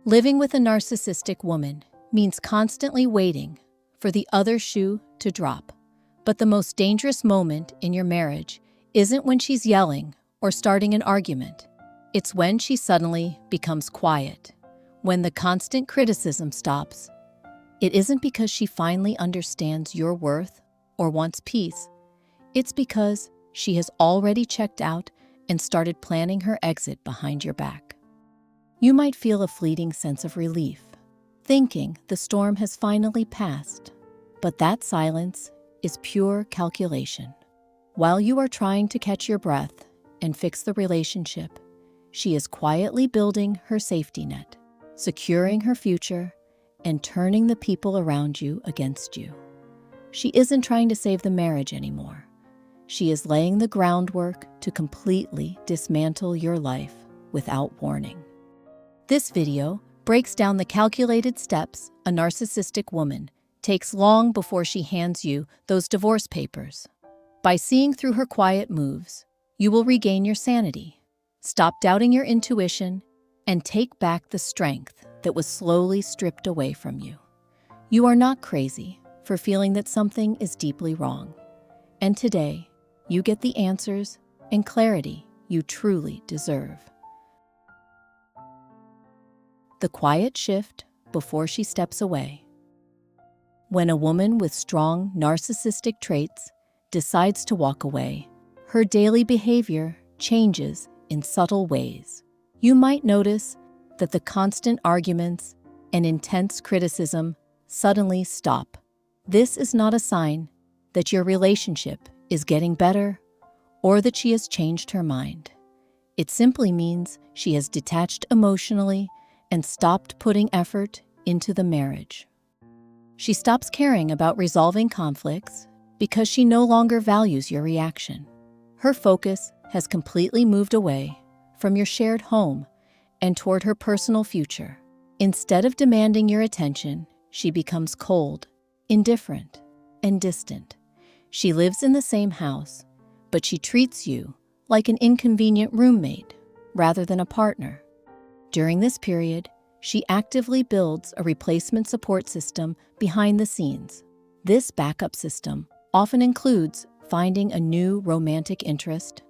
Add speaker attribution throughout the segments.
Speaker 1: Living with a narcissistic woman means constantly waiting for the other shoe to drop. But the most dangerous moment in your marriage isn't when she's yelling or starting an argument. It's when she suddenly becomes quiet, when the constant criticism stops. It isn't because she finally understands your worth or wants peace. It's because she has already checked out and started planning her exit behind your back. You might feel a fleeting sense of relief, thinking the storm has finally passed. But that silence is pure calculation. While you are trying to catch your breath and fix the relationship, she is quietly building her safety net, securing her future, and turning the people around you against you. She isn't trying to save the marriage anymore. She is laying the groundwork to completely dismantle your life without warning. This video breaks down the calculated steps a narcissistic woman takes long before she hands you those divorce papers. By seeing through her quiet moves, you will regain your sanity, stop doubting your intuition, and take back the strength that was slowly stripped away from you. You are not crazy for feeling that something is deeply wrong. And today, you get the answers and clarity you truly deserve. The quiet shift before she steps away. When a woman with strong narcissistic traits decides to walk away, her daily behavior changes in subtle ways. You might notice that the constant arguments and intense criticism suddenly stop. This is not a sign that your relationship is getting better or that she has changed her mind. It simply means she has detached emotionally and stopped putting effort into the marriage. She stops caring about resolving conflicts because she no longer values your reaction. Her focus has completely moved away from your shared home and toward her personal future. Instead of demanding your attention, she becomes cold, indifferent, and distant. She lives in the same house, but she treats you like an inconvenient roommate rather than a partner. During this period, she actively builds a replacement support system behind the scenes. This backup system often includes finding a new romantic interest,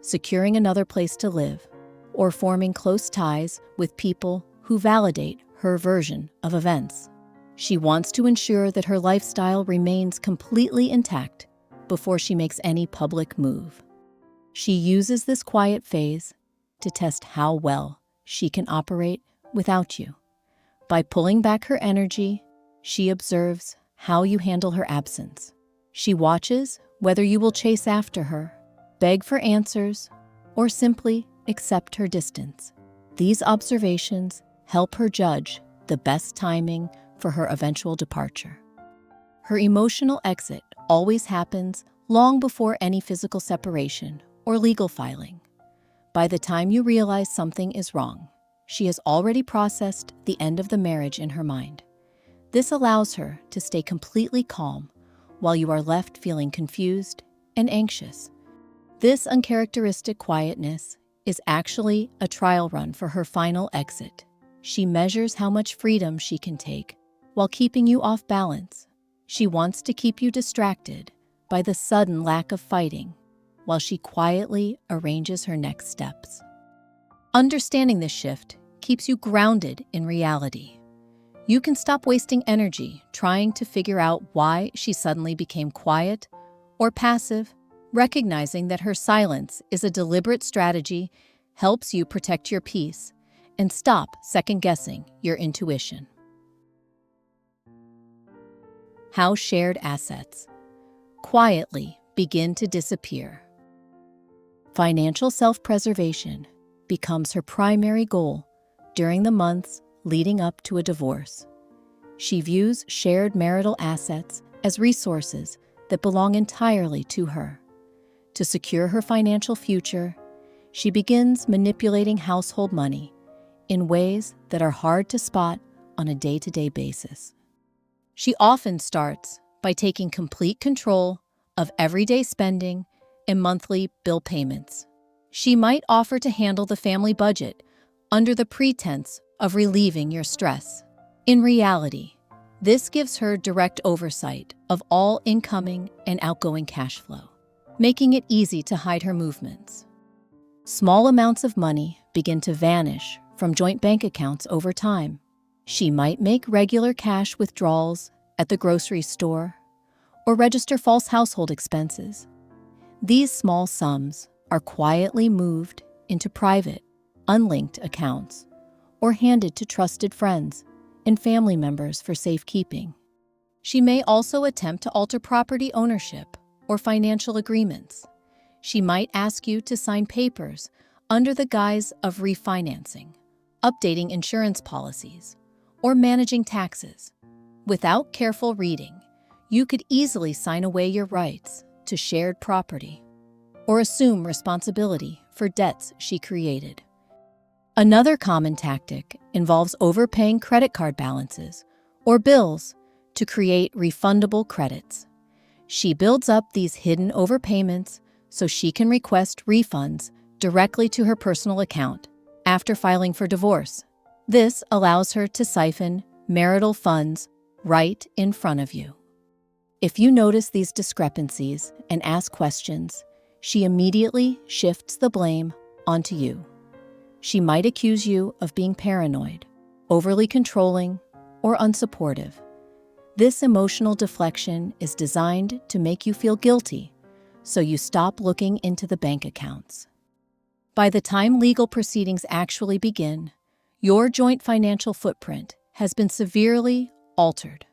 Speaker 1: securing another place to live, or forming close ties with people who validate her version of events. She wants to ensure that her lifestyle remains completely intact before she makes any public move. She uses this quiet phase to test how well she can operate without you. By pulling back her energy, she observes how you handle her absence. She watches whether you will chase after her, beg for answers, or simply accept her distance. These observations help her judge the best timing for her eventual departure. Her emotional exit always happens long before any physical separation or legal filing. By the time you realize something is wrong, she has already processed the end of the marriage in her mind. This allows her to stay completely calm while you are left feeling confused and anxious. This uncharacteristic quietness is actually a trial run for her final exit. She measures how much freedom she can take while keeping you off balance. She wants to keep you distracted by the sudden lack of fighting while she quietly arranges her next steps. Understanding this shift keeps you grounded in reality. You can stop wasting energy trying to figure out why she suddenly became quiet or passive. Recognizing that her silence is a deliberate strategy helps you protect your peace and stop second-guessing your intuition. How shared assets quietly begin to disappear. Financial self-preservation becomes her primary goal during the months leading up to a divorce. She views shared marital assets as resources that belong entirely to her. To secure her financial future, she begins manipulating household money in ways that are hard to spot on a day-to-day basis. She often starts by taking complete control of everyday spending and monthly bill payments. She might offer to handle the family budget under the pretense of relieving your stress. In reality, this gives her direct oversight of all incoming and outgoing cash flow, making it easy to hide her movements. Small amounts of money begin to vanish from joint bank accounts over time. She might make regular cash withdrawals at the grocery store or register false household expenses. These small sums are quietly moved into private, unlinked accounts or handed to trusted friends and family members for safekeeping. She may also attempt to alter property ownership or financial agreements. She might ask you to sign papers under the guise of refinancing, updating insurance policies, or managing taxes. Without careful reading, you could easily sign away your rights to shared property or assume responsibility for debts she created. Another common tactic involves overpaying credit card balances or bills to create refundable credits. She builds up these hidden overpayments so she can request refunds directly to her personal account after filing for divorce. This allows her to siphon marital funds right in front of you. If you notice these discrepancies and ask questions, she immediately shifts the blame onto you. She might accuse you of being paranoid, overly controlling, or unsupportive. This emotional deflection is designed to make you feel guilty, so you stop looking into the bank accounts. By the time legal proceedings actually begin, your joint financial footprint has been severely altered.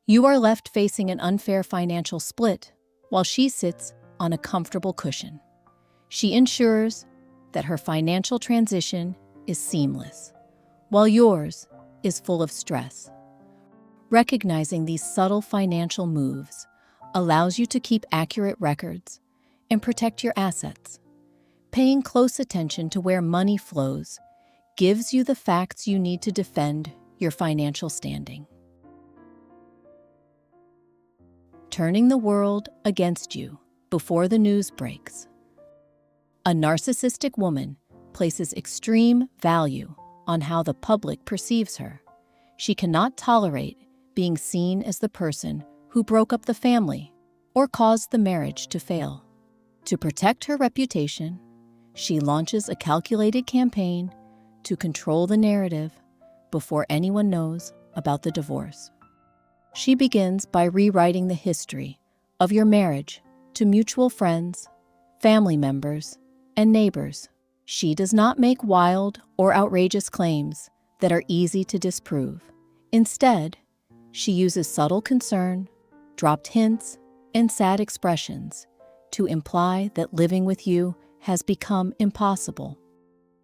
Speaker 1: You are left facing an unfair financial split while she sits on a comfortable cushion. She ensures that her financial transition is seamless, while yours is full of stress. Recognizing these subtle financial moves allows you to keep accurate records and protect your assets. Paying close attention to where money flows gives you the facts you need to defend your financial standing. Turning the world against you before the news breaks. A narcissistic woman places extreme value on how the public perceives her. She cannot tolerate being seen as the person who broke up the family or caused the marriage to fail. To protect her reputation, she launches a calculated campaign to control the narrative before anyone knows about the divorce. She begins by rewriting the history of your marriage to mutual friends, family members, and neighbors. She does not make wild or outrageous claims that are easy to disprove. Instead, she uses subtle concern, dropped hints, and sad expressions to imply that living with you has become impossible.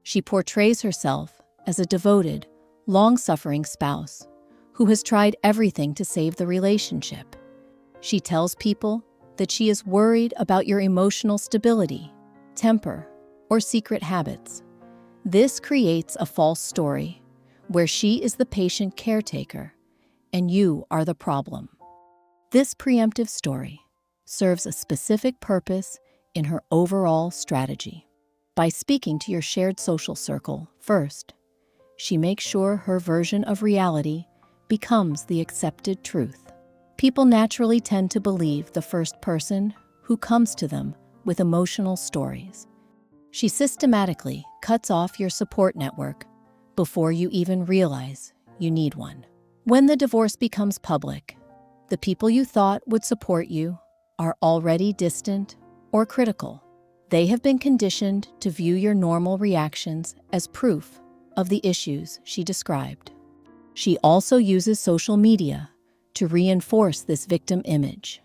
Speaker 1: She portrays herself as a devoted, long-suffering spouse who has tried everything to save the relationship. She tells people that she is worried about your emotional stability, temper, or secret habits. This creates a false story where she is the patient caretaker and you are the problem. This preemptive story serves a specific purpose in her overall strategy. By speaking to your shared social circle first, she makes sure her version of reality becomes the accepted truth. People naturally tend to believe the first person who comes to them with emotional stories. She systematically cuts off your support network before you even realize you need one. When the divorce becomes public, the people you thought would support you are already distant or critical. They have been conditioned to view your normal reactions as proof of the issues she described. She also uses social media to reinforce this victim image.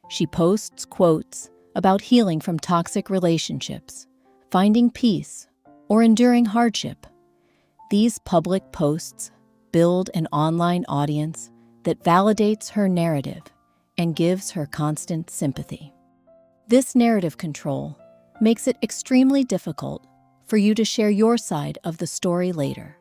Speaker 1: She posts quotes about healing from toxic relationships, finding peace, or enduring hardship. These public posts build an online audience that validates her narrative and gives her constant sympathy. This narrative control makes it extremely difficult for you to share your side of the story later.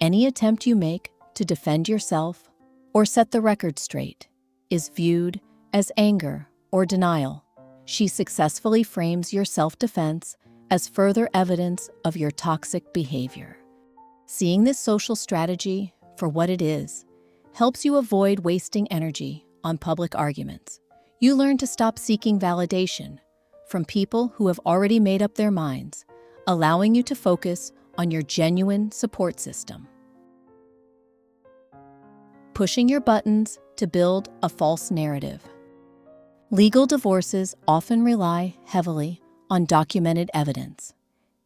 Speaker 1: Any attempt you make to defend yourself or set the record straight is viewed as anger or denial. She successfully frames your self-defense as further evidence of your toxic behavior. Seeing this social strategy for what it is helps you avoid wasting energy on public arguments. You learn to stop seeking validation from people who have already made up their minds, allowing you to focus on your genuine support system. Pushing your buttons to build a false narrative. Legal divorces often rely heavily on documented evidence,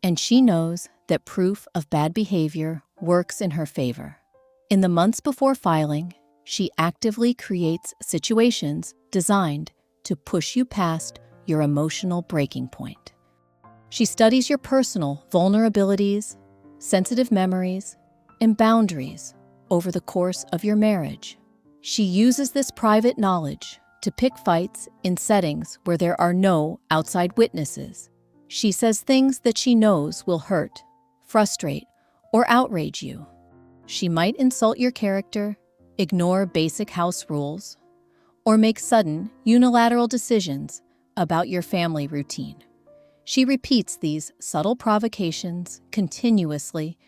Speaker 1: and she knows that proof of bad behavior works in her favor. In the months before filing, she actively creates situations designed to push you past your emotional breaking point. She studies your personal vulnerabilities, sensitive memories, and boundaries over the course of your marriage. She uses this private knowledge to pick fights in settings where there are no outside witnesses. She says things that she knows will hurt, frustrate, or outrage you. She might insult your character, ignore basic house rules, or make sudden, unilateral decisions about your family routine. She repeats these subtle provocations continuously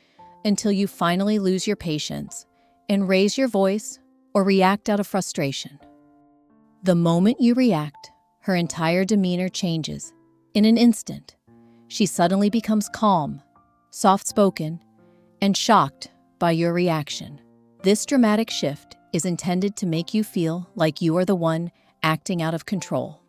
Speaker 1: until you finally lose your patience and raise your voice or react out of frustration. The moment you react, her entire demeanor changes. In an instant, she suddenly becomes calm, soft-spoken, and shocked by your reaction. This dramatic shift is intended to make you feel like you are the one acting out of control.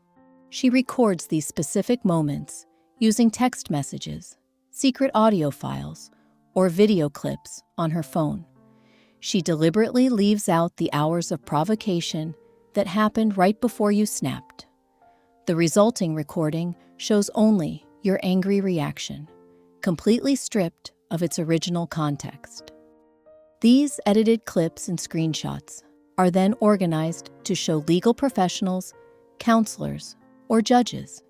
Speaker 1: She records these specific moments using text messages, secret audio files, or video clips on her phone. She deliberately leaves out the hours of provocation that happened right before you snapped. The resulting recording shows only your angry reaction, completely stripped of its original context. These edited clips and screenshots are then organized to show legal professionals, counselors, or judges.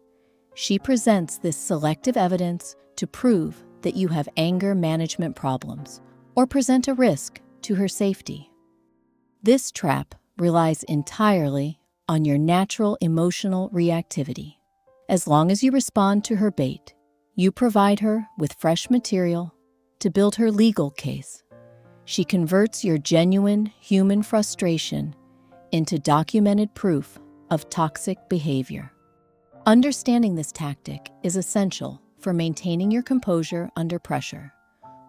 Speaker 1: She presents this selective evidence to prove that you have anger management problems or present a risk to her safety. This trap relies entirely on your natural emotional reactivity. As long as you respond to her bait, you provide her with fresh material to build her legal case. She converts your genuine human frustration into documented proof of toxic behavior. Understanding this tactic is essential for maintaining your composure under pressure.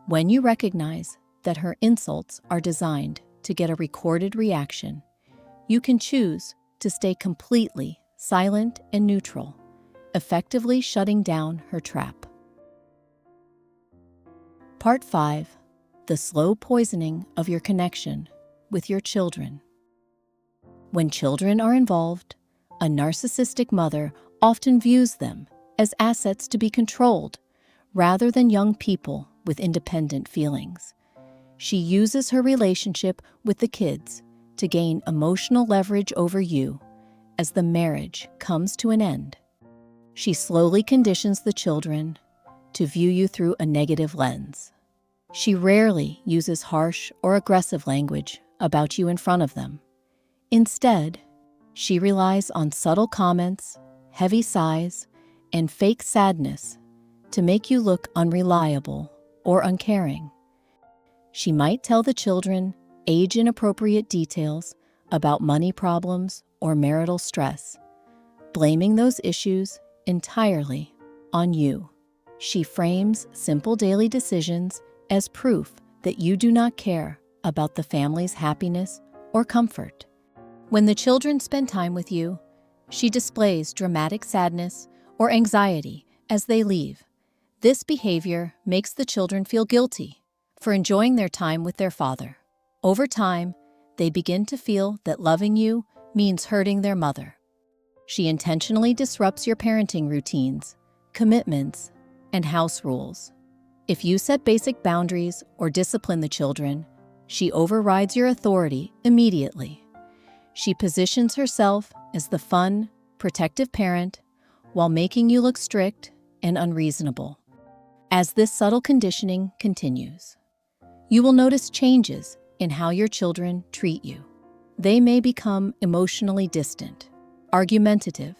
Speaker 1: When you recognize that her insults are designed to get a recorded reaction, you can choose to stay completely silent and neutral, effectively shutting down her trap. Part 5. The slow poisoning of your connection with your children. When children are involved, a narcissistic mother often views them as assets to be controlled rather than young people with independent feelings. She uses her relationship with the kids to gain emotional leverage over you as the marriage comes to an end. She slowly conditions the children to view you through a negative lens. She rarely uses harsh or aggressive language about you in front of them. Instead, she relies on subtle comments, heavy sighs, and fake sadness to make you look unreliable or uncaring. She might tell the children age-inappropriate details about money problems or marital stress, blaming those issues entirely on you. She frames simple daily decisions as proof that you do not care about the family's happiness or comfort. When the children spend time with you, she displays dramatic sadness or anxiety as they leave. This behavior makes the children feel guilty for enjoying their time with their father. Over time, they begin to feel that loving you means hurting their mother. She intentionally disrupts your parenting routines, commitments, and house rules. If you set basic boundaries or discipline the children, she overrides your authority immediately. She positions herself as the fun, protective parent while making you look strict and unreasonable. As this subtle conditioning continues, you will notice changes in how your children treat you. They may become emotionally distant, argumentative,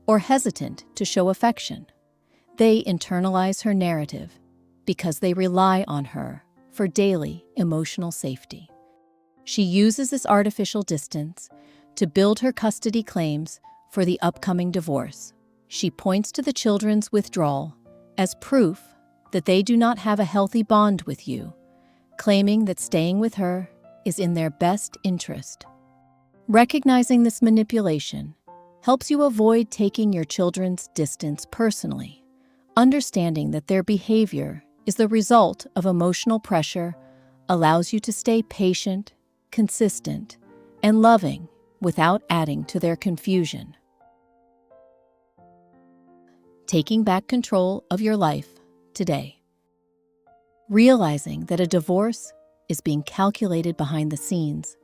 Speaker 1: or hesitant to show affection. They internalize her narrative because they rely on her for daily emotional safety. She uses this artificial distance to build her custody claims for the upcoming divorce. She points to the children's withdrawal as proof that they do not have a healthy bond with you, claiming that staying with her is in their best interest. Recognizing this manipulation helps you avoid taking your children's distance personally, understanding that their behavior is the result of emotional pressure allows you to stay patient, consistent, and loving without adding to their confusion. Taking back control of your life today. Realizing that a divorce is being calculated behind the scenes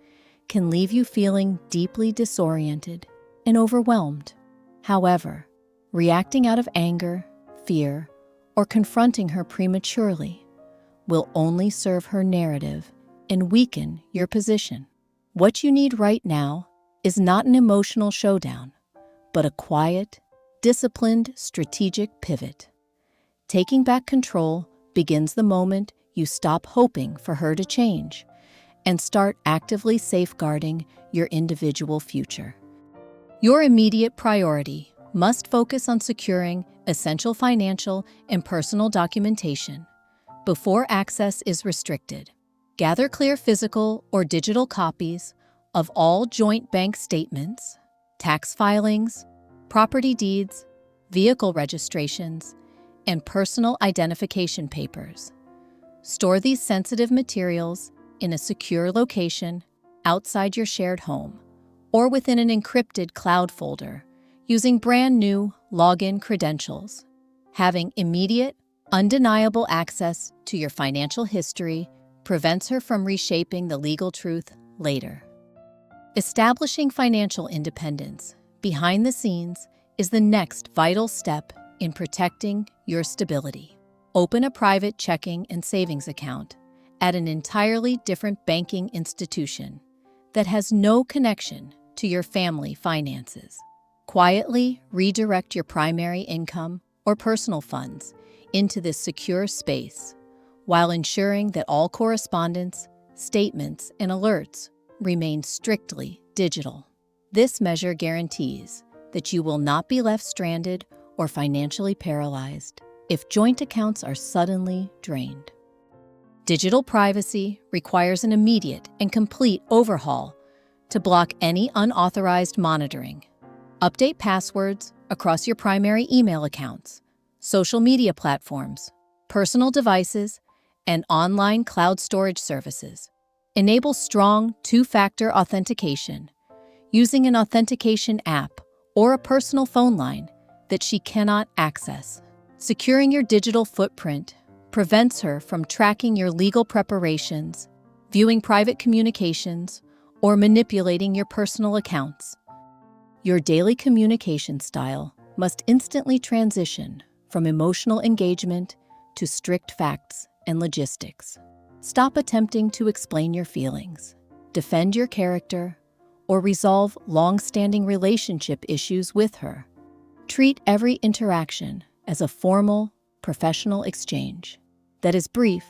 Speaker 1: can leave you feeling deeply disoriented and overwhelmed. However, reacting out of anger, fear, or confronting her prematurely will only serve her narrative and weaken your position. What you need right now is not an emotional showdown, but a quiet, disciplined, strategic pivot. Taking back control begins the moment you stop hoping for her to change and start actively safeguarding your individual future. Your immediate priority must focus on securing essential financial and personal documentation before access is restricted. Gather clear physical or digital copies of all joint bank statements, tax filings, property deeds, vehicle registrations, and personal identification papers. Store these sensitive materials in a secure location outside your shared home or within an encrypted cloud folder using brand new login credentials. Having immediate, undeniable access to your financial history prevents her from reshaping the legal truth later. Establishing financial independence behind the scenes is the next vital step in protecting your stability. Open a private checking and savings account at an entirely different banking institution that has no connection to your family finances. Quietly redirect your primary income or personal funds into this secure space while ensuring that all correspondence, statements, and alerts remain strictly digital. This measure guarantees that you will not be left stranded or financially paralyzed if joint accounts are suddenly drained. Digital privacy requires an immediate and complete overhaul to block any unauthorized monitoring. Update passwords across your primary email accounts, social media platforms, personal devices, and online cloud storage services. Enable strong two-factor authentication using an authentication app or a personal phone line that she cannot access. Securing your digital footprint prevents her from tracking your legal preparations, viewing private communications, or manipulating your personal accounts. Your daily communication style must instantly transition from emotional engagement to strict facts and logistics. Stop attempting to explain your feelings, defend your character, or resolve long-standing relationship issues with her. Treat every interaction as a formal, professional exchange that is brief,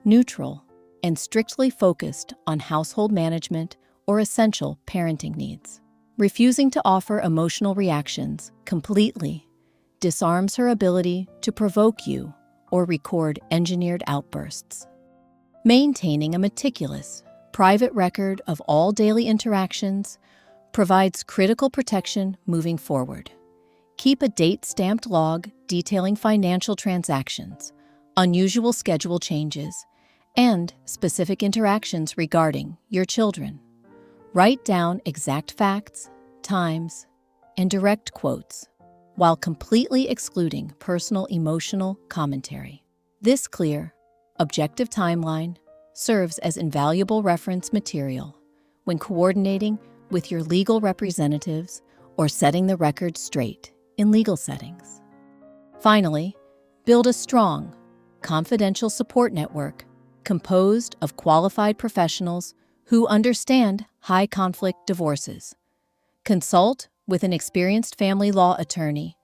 Speaker 1: neutral, and strictly focused on household management or essential parenting needs. Refusing to offer emotional reactions completely disarms her ability to provoke you or record engineered outbursts. Maintaining a meticulous, private record of all daily interactions provides critical protection moving forward. Keep a date-stamped log detailing financial transactions, unusual schedule changes, and specific interactions regarding your children. Write down exact facts, times, and direct quotes, while completely excluding personal emotional commentary. This clear, objective timeline serves as invaluable reference material when coordinating with your legal representatives or setting the record straight in legal settings. Finally, build a strong, confidential support network composed of qualified professionals who understand high-conflict divorces. Consult with an experienced family law attorney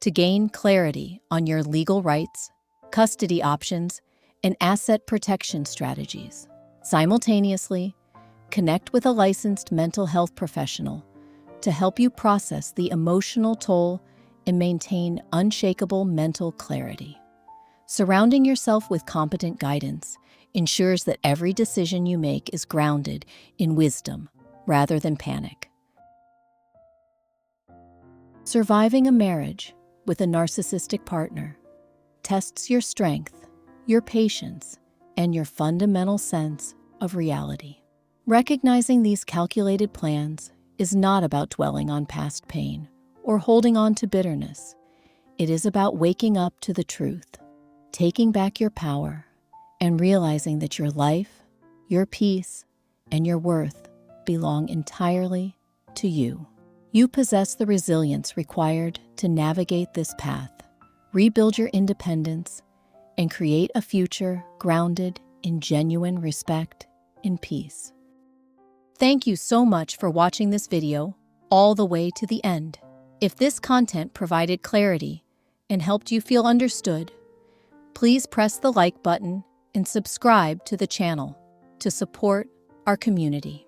Speaker 1: to gain clarity on your legal rights, custody options, and asset protection strategies. Simultaneously, connect with a licensed mental health professional to help you process the emotional toll and maintain unshakable mental clarity. Surrounding yourself with competent guidance ensures that every decision you make is grounded in wisdom rather than panic. Surviving a marriage with a narcissistic partner tests your strength, your patience, and your fundamental sense of reality. Recognizing these calculated plans is not about dwelling on past pain or holding on to bitterness. It is about waking up to the truth, taking back your power, and realizing that your life, your peace, and your worth belong entirely to you. You possess the resilience required to navigate this path, rebuild your independence, and create a future grounded in genuine respect and peace. Thank you so much for watching this video all the way to the end. If this content provided clarity and helped you feel understood, please press the like button and subscribe to the channel to support our community.